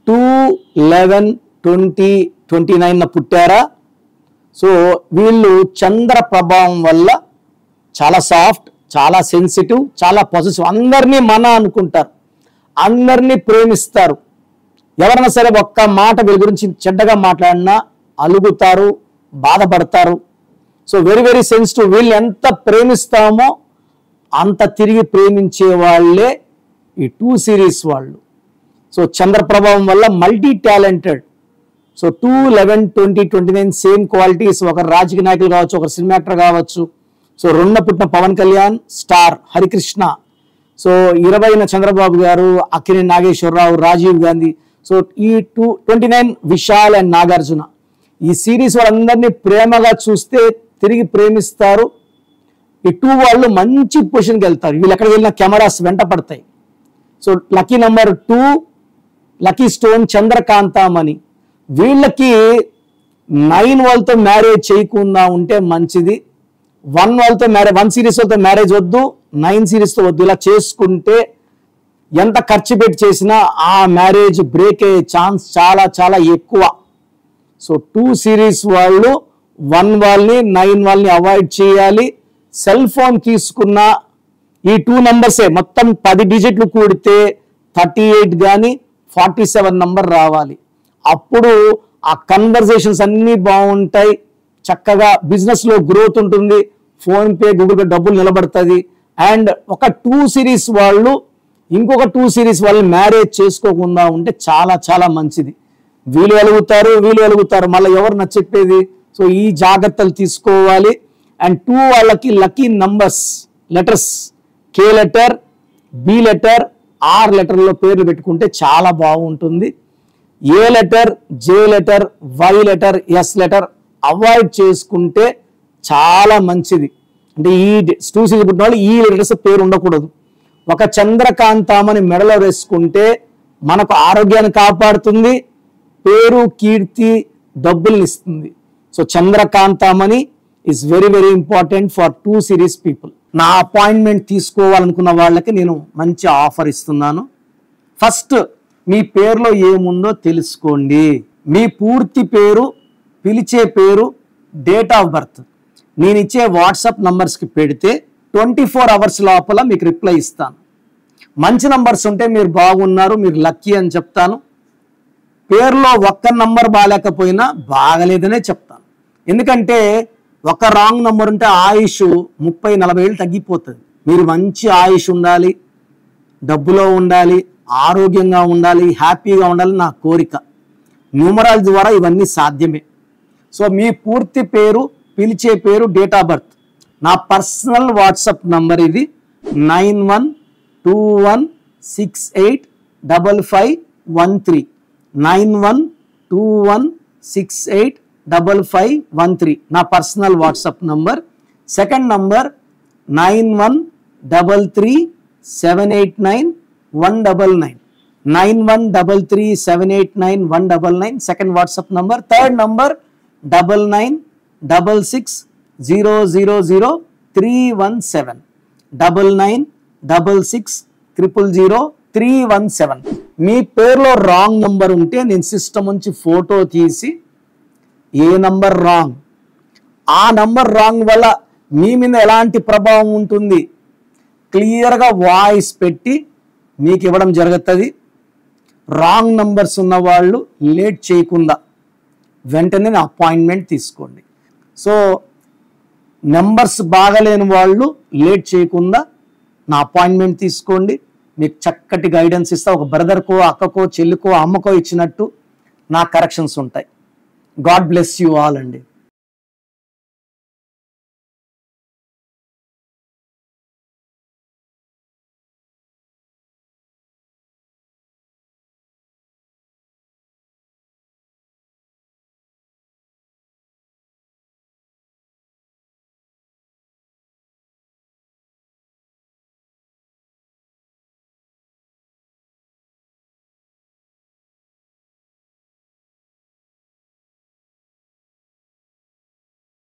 2/11/2029 పుట్టారా? So వీళ్ళు చంద్ర ప్రభావం వల్ల చాలా సాఫ్ట్, చాలా సెన్సిటివ్, చాలా పాజిటివ్, అందరినీ మన అనుకుంటారు, అందరినీ ప్రేమిస్తారు. ఎవరైనా సరే ఒక్క మాట వీళ్ళ గురించి చెడ్డగా మాట్లాడినా అలుగుతారు, బాధపడతారు. So very very sensitive. వీళ్ళు ఎంత ప్రేమిస్తామో అంత తిరిగి ప్రేమించే వాళ్ళే ఈ 2 సిరీస్ వాళ్ళు. సో చంద్ర ప్రభావం వల్ల multi talented. So 2/11/2029 same qualities. ఒకరు రాజకీయ నాయకులు కావచ్చు, ఒకరు సినిమా యాక్టర్ కావచ్చు. సో 2న పుట్టిన పవన్ కళ్యాణ్ స్టార్, హరికృష్ణ. సో 20న చంద్రబాబు గారు, అక్కినేని నాగేశ్వరరావు, రాజీవ్ గాంధీ. సో ఈ 29 విశాల్ అండ్ నాగార్జున. ఈ సిరీస్ వాళ్ళందరినీ ప్రేమగా చూస్తే తిరిగి ప్రేమిస్తారు. ఈ 2 వాళ్ళు మంచి పొజిషన్కి వెళ్తారు. వీళ్ళు ఎక్కడికి వెళ్ళినా కెమెరాస్ వెంట పడతాయి. So lucky number 2, lucky stone చంద్రకాంతమణి. వీళ్ళకి 9 వాళ్ళతో మ్యారేజ్ చేయకుండా ఉంటే మంచిది. 1 వాళ్ళతో మ్యారేజ్, 1 సిరీస్ వాళ్ళతో మ్యారేజ్ వద్దు, 9 సిరీస్తో వద్దు. ఇలా చేసుకుంటే ఎంత ఖర్చు పెట్టి చేసినా ఆ మ్యారేజ్ బ్రేక్ అయ్యే ఛాన్స్ చాలా చాలా ఎక్కువ. సో 2 సిరీస్ వాళ్ళు 1 వాళ్ళని 9 వాళ్ళని అవాయిడ్ చేయాలి. సెల్ ఫోన్ తీసుకున్న ఈ 2 నంబర్సే మొత్తం 10 డిజిట్లు కూడితే 38 కానీ 47 నంబర్ రావాలి. అప్పుడు ఆ కన్వర్జేషన్స్ అన్నీ బాగుంటాయి, చక్కగా బిజినెస్లో గ్రోత్ ఉంటుంది, ఫోన్పే గూగుల్ పే డబ్బులు నిలబడుతుంది. అండ్ ఒక 2 సిరీస్ వాళ్ళు ఇంకొక 2 సిరీస్ వాళ్ళు మ్యారేజ్ చేసుకోకుండా ఉంటే చాలా చాలా మంచిది. వీళ్ళు వెలుగుతారు, మళ్ళీ ఎవరు నచ్చెప్పేది? సో ఈ జాగ్రత్తలు తీసుకోవాలి. అండ్ 2 వాళ్ళకి lucky numbers letters K letter, B letter, R లెటర్లో పేర్లు పెట్టుకుంటే చాలా బాగుంటుంది. A letter, J letter, Y letter, S letter avoid చేసుకుంటే చాలా మంచిది. అంటే ఈ 2 సిరీస్ పుట్టిన వాళ్ళు ఈ లెటర్స్ పేరు ఉండకూడదు. ఒక చంద్రకాంతమని మెడలో వేసుకుంటే మనకు ఆరోగ్యాన్ని కాపాడుతుంది, పేరు, కీర్తి, డబ్బుల్ని ఇస్తుంది. సో చంద్రకాంతమని is very very important for 2 series people. నా అపాయింట్మెంట్ తీసుకోవాలనుకున్న వాళ్ళకి నేను మంచి ఆఫర్ ఇస్తున్నాను. ఫస్ట్ మీ పేరులో ఏముందో తెలుసుకోండి. మీ పూర్తి పేరు, పిలిచే పేరు, డేట్ ఆఫ్ బర్త్ నేను ఇచ్చే వాట్సాప్ నంబర్స్కి పెడితే 24 అవర్స్ లోపల మీకు రిప్లై ఇస్తాను. మంచి నంబర్స్ ఉంటే మీరు బాగున్నారు, మీరు లక్కీ అని చెప్తాను. పేరులో ఒక్క నంబర్ బాగాలేకపోయినా బాగలేదనే చెప్తాను. ఎందుకంటే ఒక రాంగ్ నంబర్ ఉంటే ఆయుష్ 30-40 ఏళ్ళు తగ్గిపోతుంది. మీరు మంచి ఆయుష్ ఉండాలి, డబ్బులో ఉండాలి, ఆరోగ్యంగా ఉండాలి, హ్యాపీగా ఉండాలి నా కోరిక. న్యూమరాలజీ ద్వారా ఇవన్నీ సాధ్యమే. సో మీ పూర్తి పేరు, పిలిచే పేరు, డేట్ ఆఫ్ బర్త్. నా పర్సనల్ వాట్సాప్ నంబర్ ఇది 9121685513 9121685513 నా personal WhatsApp number. Second number 9133789199 9133789199 second WhatsApp number. Third number 9966000317 9966000317. మీ పేరులో రాంగ్ నంబర్ ఉంటే నేను సిస్టమ్ నుంచి ఫోటో తీసి ఏ నంబర్ రాంగ్, ఆ నంబర్ రాంగ్ వల్ల మీ మీద ఎలాంటి ప్రభావం ఉంటుంది క్లియర్గా వాయిస్ పెట్టి మీకు ఇవ్వడం జరుగుతుంది. రాంగ్ నంబర్స్ ఉన్న వాళ్ళు లేట్ చేయకుండా వెంటనే నా అపాయింట్మెంట్ తీసుకోండి. సో నెంబర్స్ బాగలేని వాళ్ళు లేట్ చేయకుండా నా అపాయింట్మెంట్ తీసుకోండి. మీకు చక్కటి గైడెన్స్ ఇస్తా. ఒక బ్రదర్కో, అక్కకో, చెల్లికో, అమ్మకో ఇచ్చినట్టు నా కరెక్షన్స్ ఉంటాయి. గాడ్ బ్లెస్ యూ ఆల్ అండి.